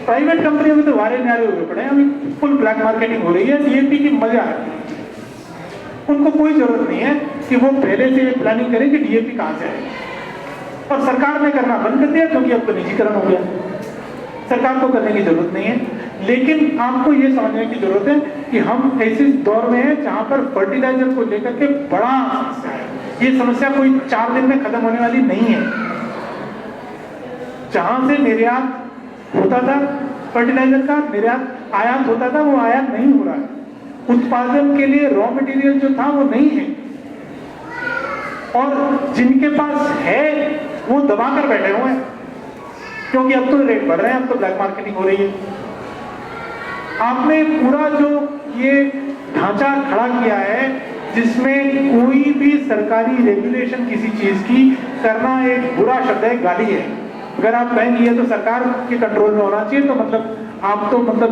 प्राइवेट कंपनियों में तो वारे न्यारे हुए पड़े हैं। अभी फुल ब्लैक मार्केटिंग हो रही है, डीएपी की मजा है। उनको कोई जरूरत नहीं है कि वो पहले से प्लानिंग करें कि डीएपी कहां से आए। और सरकार ने करना बंद कर दिया क्योंकि अब तो निजीकरण हो गया। सरकार को करने की जरूरत नहीं है। लेकिन आपको ये समझने की जरूरत है कि हम ऐसे दौर में हैं जहां पर फर्टिलाइजर को लेकर के बड़ा समस्या है। ये समस्या कोई 4 दिन में खत्म होने वाली नहीं है। जहां से निर्यात होता था फर्टिलाइजर का, निर्यात आयात होता था, वो आयात नहीं हो रहा है। उत्पादन के लिए रॉ मटेरियल जो था वो नहीं है, और जिनके पास है वो दबा कर बैठे हुए हैं क्योंकि अब तो रेट बढ़ रहे हैं, अब तो ब्लैक मार्केटिंग हो रही है। आपने पूरा जो ये ढांचा खड़ा किया है जिसमें कोई भी सरकारी रेगुलेशन किसी चीज की करना एक बुरा शब्द है, गाली है। अगर आप कहेंगे ये तो सरकार के कंट्रोल में होना चाहिए तो मतलब आप तो मतलब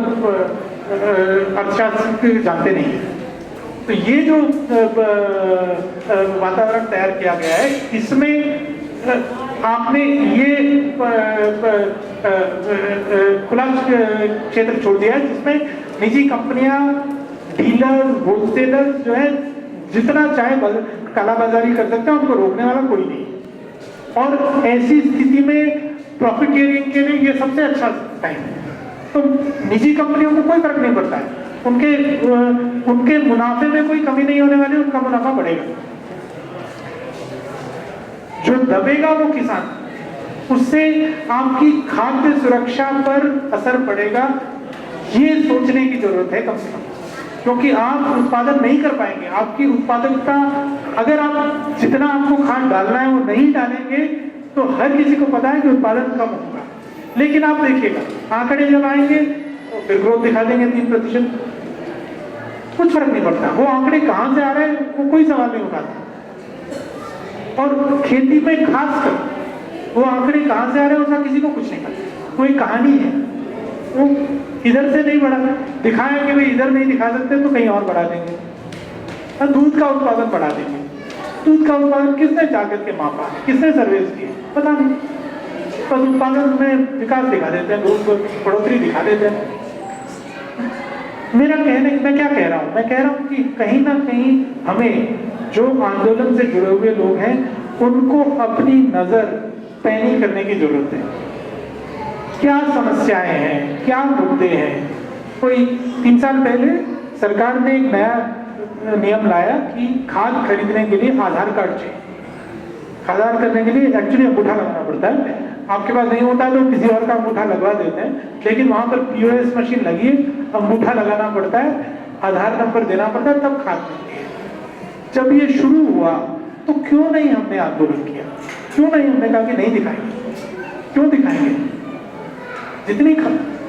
अर्थशास्त्र जानते नहीं है। तो ये जो वातावरण तैयार किया गया है, इसमें आपने ये खुला क्षेत्र छोड़ दिया है जिसमें निजी कंपनियां, डीलर, होलसेलर जो है जितना चाहे कालाबाजारी कर सकते हैं, उनको रोकने वाला कोई नहीं। और ऐसी स्थिति में प्रॉफिटियरिंग के लिए ये सबसे अच्छा टाइम है। तो निजी कंपनियों को कोई फर्क नहीं पड़ता है, उनके मुनाफे में कोई कमी नहीं होने वाली, उनका मुनाफा बढ़ेगा। जो दबेगा वो किसान, उससे आपकी खाद्य सुरक्षा पर असर पड़ेगा। ये सोचने की जरूरत है कम से कम, क्योंकि आप उत्पादन नहीं कर पाएंगे। आपकी उत्पादकता, अगर आप जितना आपको खाद डालना है वो नहीं डालेंगे तो हर किसी को पता है कि उत्पादन कम होगा। लेकिन आप देखिएगा आंकड़े जब आएंगे तो फिर ग्रोथ दिखा देंगे 3%, कुछ फर्क नहीं पड़ता। वो आंकड़े कहां से आ रहे हैं वो कोई सवाल नहीं उठाता। और खेती में खासकर वो आंकड़े कहां से आ रहे हैं उसका किसी को कुछ नहीं पता। कोई कहानी है, वो इधर से नहीं बढ़ा, दिखाएंगे भाई इधर नहीं दिखा सकते तो कहीं और बढ़ा देंगे। और दूध का उत्पादन बढ़ा देंगे। दूध का उत्पादन किसने जाकर के मापा, किसने सर्वेस किए, पता नहीं। बस उत्पादन में विकास दिखा देते हैं, दूध बढ़ोतरी दिखा देते हैं। मेरा कहने, मैं क्या कह रहा हूं, मैं कह रहा हूं कि कहीं ना कहीं हमें जो आंदोलन से जुड़े हुए लोग हैं उनको अपनी नजर पैनी करने की जरूरत है। क्या समस्याएं हैं, क्या मुद्दे हैं। कोई 3 साल पहले सरकार ने एक नया नियम लाया कि खाद खरीदने के लिए आधार कार्ड चाहिए। आधार करने के लिए एक्चुअली अंगूठा लगाना पड़ता है, आपके पास नहीं होता तो किसी और का अंगूठा लगवा देते हैं, लेकिन वहां पर POS मशीन लगी है, अंगूठा लगाना पड़ता है, आधार नंबर देना पड़ता है, तब खाद मिलती है। जब ये शुरू हुआ तो क्यों नहीं हमने आंदोलन किया, क्यों नहीं हमने कहा कि नहीं दिखाएंगे, क्यों दिखाएंगे जितनी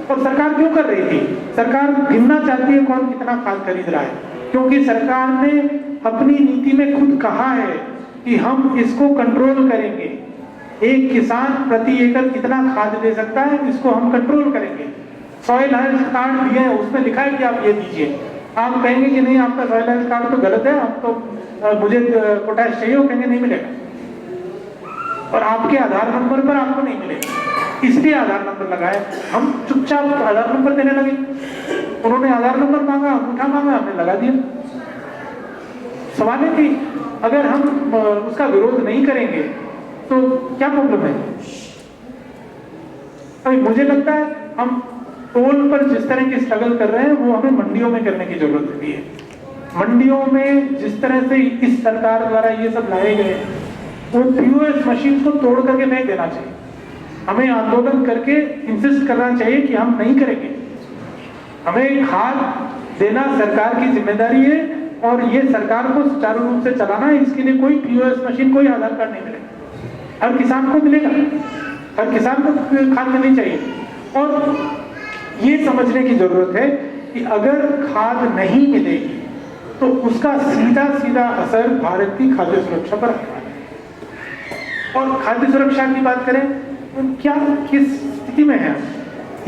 और सरकार क्यों कर रही थी? सरकार गिनना चाहती है कौन कितना खाद खरीद रहा है, क्योंकि सरकार ने अपनी नीति में खुद कहा है कि हम इसको कंट्रोल करेंगे। एक किसान प्रति एकड़ कितना खाद दे सकता है, इसको हम कंट्रोल करेंगे। सॉइल हेल्थ कार्ड दिए हैं, उसमें लिखा है कि आप ये दीजिए। आप कहेंगे कि नहीं आपका सॉइल हेल्थ कार्ड तो गलत है, आप तो मुझे पोटैश चाहिए, वो कहेंगे नहीं मिलेगा, और आपके आधार नंबर पर आपको नहीं मिलेगा, इसलिए आधार नंबर लगाए। हम चुपचाप आधार नंबर देने लगे, उन्होंने आधार नंबर मांगा, अंगूठा मांगा, हमने लगा दिया। सवाल है कि अगर हम उसका विरोध नहीं करेंगे तो क्या प्रॉब्लम है? अभी मुझे लगता है हम टोल पर जिस तरह की स्ट्रगल कर रहे हैं वो हमें मंडियों में करने की जरूरत भी है। मंडियों में जिस तरह से इस सरकार द्वारा ये सब लाए गए, वो POS मशीन को तोड़ करके फेंक देना चाहिए। हमें आंदोलन करके इंसिस्ट करना चाहिए कि हम नहीं करेंगे। हमें खाद देना सरकार की जिम्मेदारी है और ये सरकार को सुचारू रूप से चलाना है। इसके लिए कोई POS मशीन, कोई आधार कार्ड नहीं मिलेगा, हर किसान को मिलेगा, हर किसान को खाद मिलनी चाहिए। और ये समझने की जरूरत है कि अगर खाद नहीं मिलेगी तो उसका सीधा सीधा असर भारत की खाद्य सुरक्षा पर आने वाला है। और खाद्य सुरक्षा की बात करें तो क्या किस स्थिति में है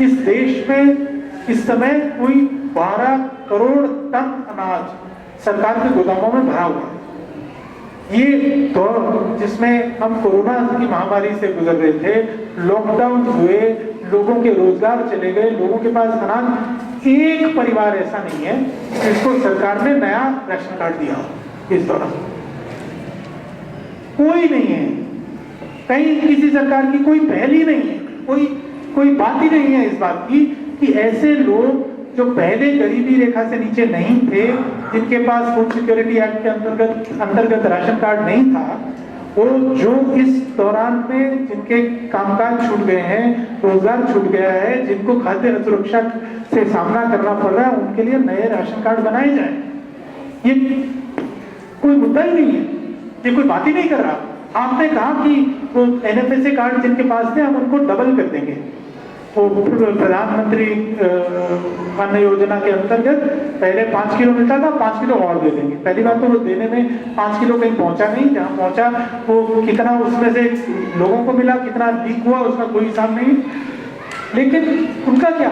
इस देश में? इस समय कोई 12 करोड़ टन अनाज सरकार के गोदामों में भरा हुआ है। ये दौर जिसमें हम कोरोना की महामारी से गुजर रहे थे, लॉकडाउन हुए, लोगों के रोजगार चले गए, लोगों के पास अनाज, एक परिवार ऐसा नहीं है जिसको सरकार ने नया राशन कार्ड दिया हो इस दौरान, कोई नहीं है। कहीं किसी सरकार की कोई पहल ही नहीं है, कोई बात ही नहीं है इस बात की कि ऐसे लोग जो पहले गरीबी रेखा से नीचे नहीं थे, जिनके पास फूड सिक्योरिटी एक्ट के अंतर्गत राशन कार्ड नहीं था, वो जो इस दौरान में जिनके कामकाज छूट गए हैं, रोजगार छूट गया है, जिनको खाद्य असुरक्षा से सामना करना पड़ रहा है, उनके लिए नए राशन कार्ड बनाए जाए। ये कोई मुद्दा ही नहीं है, ये कोई बात ही नहीं कर रहा। आपने कहा कि वो NFSA कार्ड जिनके पास थे हम उनको डबल कर देंगे। वो प्रधानमंत्री अन्न योजना के अंतर्गत पहले 5 किलो मिलता था, 5 किलो और दे देंगे। पहली बात तो वो देने में 5 किलो कहीं पहुंचा नहीं, जहाँ पहुंचा वो कितना उसमें से लोगों को मिला, कितना लीक हुआ, उसका कोई हिसाब नहीं। लेकिन उनका क्या,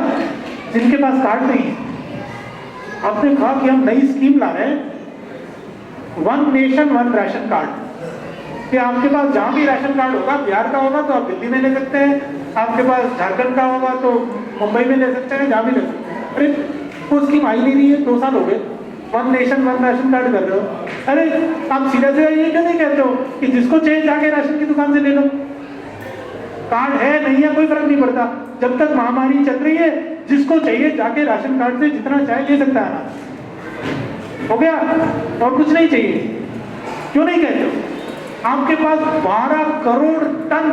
जिनके पास कार्ड नहीं है? आपने कहा कि हम नई स्कीम ला रहे हैं, 1 नेशन 1 राशन कार्ड, कि आपके पास जहाँ भी राशन कार्ड होगा, बिहार का होगा तो आप दिल्ली में ले सकते हैं, आपके पास झारखंड का होगा तो मुंबई में ले सकते हैं, जहाँ भी ले सकते हैं। अरे वो स्कीम आई नहीं रही है, 2 साल हो गए, 1 नेशन 1 राशन कार्ड कर रहे हो। अरे आप सीधा सीधा ये क्यों नहीं कहते हो कि जिसको चाहिए जाके राशन की दुकान से ले लो? कार्ड है नहीं है कोई फर्क नहीं पड़ता, जब तक महामारी चल रही है जिसको चाहिए जाके राशन कार्ड से जितना चाहे ले सकता है ना, हो गया, और कुछ नहीं चाहिए। क्यों नहीं कहते हो? आपके पास 12 करोड़ टन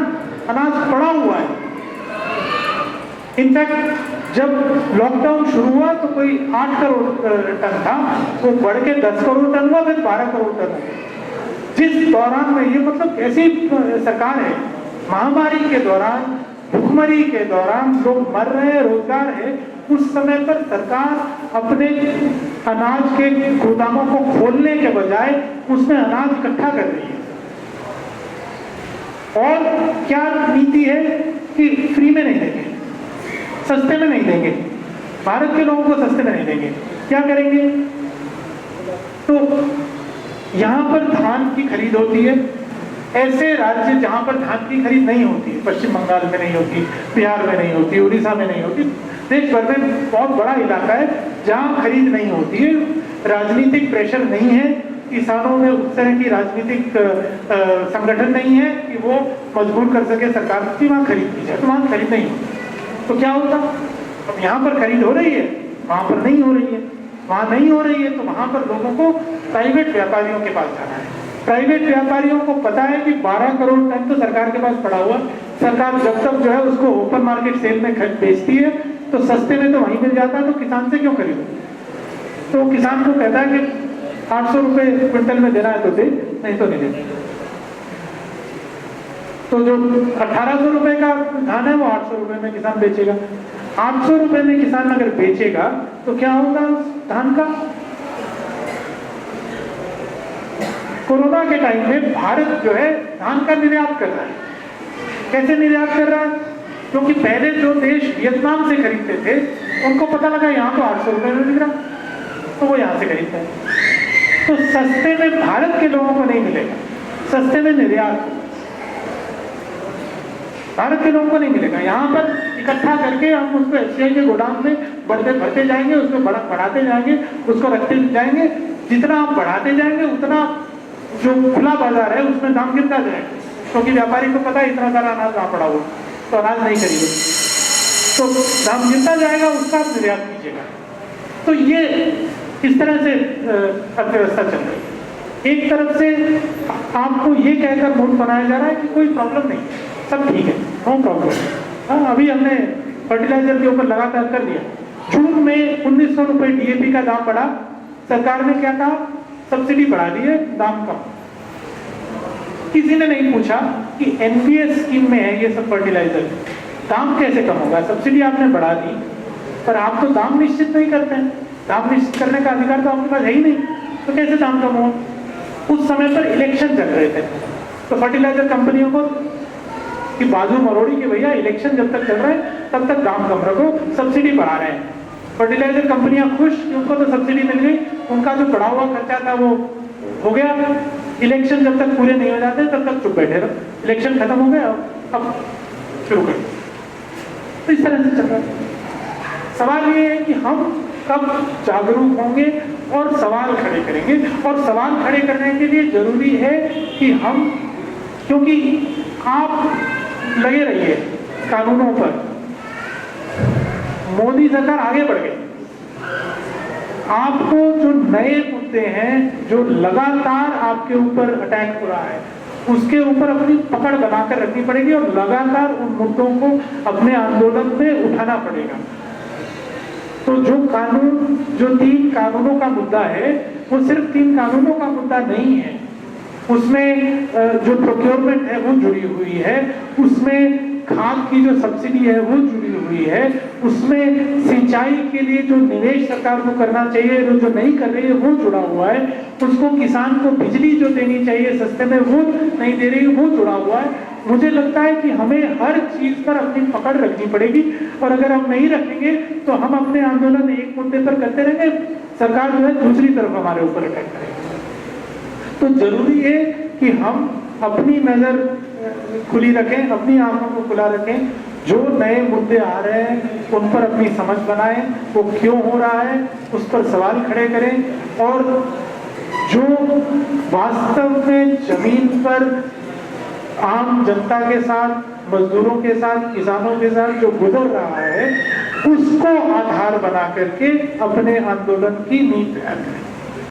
अनाज पड़ा हुआ है। इनफैक्ट जब लॉकडाउन शुरू हुआ तो कोई 8 करोड़ टन था, वो बढ़ के 10 करोड़ टन हुआ, फिर 12 करोड़ टन हुआ। जिस दौरान में, ये मतलब कैसी सरकार है, महामारी के दौरान, भुखमरी के दौरान लोग मर रहे हैं, रोजगार है, उस समय पर सरकार अपने अनाज के गोदामों को खोलने के बजाय उसमें अनाज इकट्ठा कर रही है। और क्या नीति है कि फ्री में नहीं देंगे, सस्ते में नहीं देंगे, भारत के लोगों को सस्ते में नहीं देंगे। क्या करेंगे? तो यहाँ पर धान की खरीद होती है, ऐसे राज्य जहाँ पर धान की खरीद नहीं होती, पश्चिम बंगाल में नहीं होती, बिहार में नहीं होती, उड़ीसा में नहीं होती, देश भर में बहुत बड़ा इलाका है जहाँ खरीद नहीं होती है, राजनीतिक प्रेशर नहीं है, किसानों में उस तरह की राजनीतिक संगठन नहीं है कि वो मजबूर कर सके सरकार की वहाँ खरीद की जाए, तो वहाँ खरीद नहीं होती। तो क्या होता? अब यहाँ पर खरीद हो रही है, वहाँ पर नहीं हो रही है, वहां नहीं हो रही है तो वहां पर लोगों को प्राइवेट व्यापारियों के पास जाना है। प्राइवेट व्यापारियों को पता है कि 12 करोड़ टन तो सरकार के पास पड़ा हुआ, सरकार जब तक जो है उसको ओपन मार्केट सेल में बेचती है तो सस्ते में तो वहीं मिल जाता है, तो किसान से क्यों खरीदो। तो किसान को कहता है कि 800 रुपए क्विंटल में देना है तो दे, नहीं तो नहीं दे। तो जो 1800 रुपए का धान है वो 800 रुपए में किसान बेचेगा। 800 रुपए में किसान अगर बेचेगा तो क्या होगा उस धान का। कोरोना के टाइम में भारत जो है धान का निर्यात कर रहा है। कैसे निर्यात कर रहा है? क्योंकि पहले जो देश वियतनाम से खरीदते थे उनको पता लगा यहाँ तो 800 रुपए में बिक रहा, तो वो यहाँ से खरीदते हैं। तो सस्ते में भारत के लोगों को नहीं मिलेगा, सस्ते में निर्यात भारत के लोगों को नहीं मिलेगा। यहाँ पर इकट्ठा करके हम उसको एफसीआई के गोदाम में भरते जाएंगे, उसको बढ़ाते जाएंगे, उसको रखते जाएंगे। जितना आप बढ़ाते जाएंगे उतना जो खुला बाजार है उसमें दाम गिरता जाएगा, क्योंकि व्यापारी को पता है इतना सारा अनाज वहां पड़ा हुआ तो अनाज नहीं खरीदे, तो दाम गिरता जाएगा, उसका आप निर्यात कीजिएगा। तो ये इस तरह से अर्थव्यवस्था चल रही है। एक तरफ से आपको ये कहकर मूड बनाया जा रहा है कि कोई प्रॉब्लम नहीं, सब ठीक है, नो प्रॉब्लम। हाँ, अभी हमने फर्टिलाइजर के ऊपर लगातार कर दिया। जून में 1900 रुपए डीएपी का दाम बढ़ा, सरकार ने क्या कहा, सब्सिडी बढ़ा दी है, दाम कम। किसी ने नहीं पूछा कि एनपीएस स्कीम में है ये सब फर्टिलाइजर, दाम कैसे कम होगा। सब्सिडी आपने बढ़ा दी पर आप तो दाम निश्चित नहीं करते हैं, दाम निश्चित करने का अधिकार तो आपके पास है ही नहीं, तो कैसे दाम कम होगा। उस समय पर इलेक्शन चल रहे थे तो फर्टिलाइजर कंपनियों को कि बाजू मरोड़ी के भैया इलेक्शन जब तक चल रहा है तब तक दाम कम रखो, सब्सिडी बढ़ा रहे हैं। फर्टिलाइजर कंपनियां खुश कि उनको तो सब्सिडी मिल गई, उनका जो बढ़ा हुआ खर्चा था वो हो गया। इलेक्शन जब तक पूरे नहीं हो जाते तब तक चुप बैठे रहो, इलेक्शन खत्म हो गया अब शुरू करो। तो इस तरह से चल रहा है। सवाल ये है कि हम कब जागरूक होंगे और सवाल खड़े करेंगे, और सवाल खड़े करने के लिए जरूरी है कि हम, क्योंकि आप लगे रहिए कानूनों पर, मोदी सरकार आगे बढ़ गई, आपको जो नए मुद्दे हैं जो लगातार आपके ऊपर अटैक हो रहा है उसके ऊपर अपनी पकड़ बनाकर रखनी पड़ेगी और लगातार उन मुद्दों को अपने आंदोलन में उठाना पड़ेगा। तो जो कानून, जो 3 कानूनों का मुद्दा है वो सिर्फ 3 कानूनों का मुद्दा नहीं है, उसमें जो प्रोक्योरमेंट है वो जुड़ी हुई है, उसमें खाद की जो सब्सिडी है वो जुड़ी हुई है, उसमें सिंचाई के लिए जो निवेश सरकार को करना चाहिए जो नहीं कर रही है वो जुड़ा हुआ है, उसको किसान को बिजली जो देनी चाहिए सस्ते में वो नहीं दे रही है वो जुड़ा हुआ है। मुझे लगता है कि हमें हर चीज पर अपनी पकड़ रखनी पड़ेगी, और अगर हम नहीं रखेंगे तो हम अपने आंदोलन एक मुद्दे पर करते रहेंगे, सरकार जो है दूसरी तरफ हमारे ऊपर अटैक करेगी। तो जरूरी है कि हम अपनी नजर खुली रखें, अपनी आंखों को खुला रखें, जो नए मुद्दे आ रहे हैं उन पर अपनी समझ बनाएं, वो क्यों हो रहा है उस पर सवाल खड़े करें, और जो वास्तव में जमीन पर आम जनता के साथ, मजदूरों के साथ, किसानों के साथ जो गुजर रहा है उसको आधार बना करके अपने आंदोलन की नींव तैयार करें।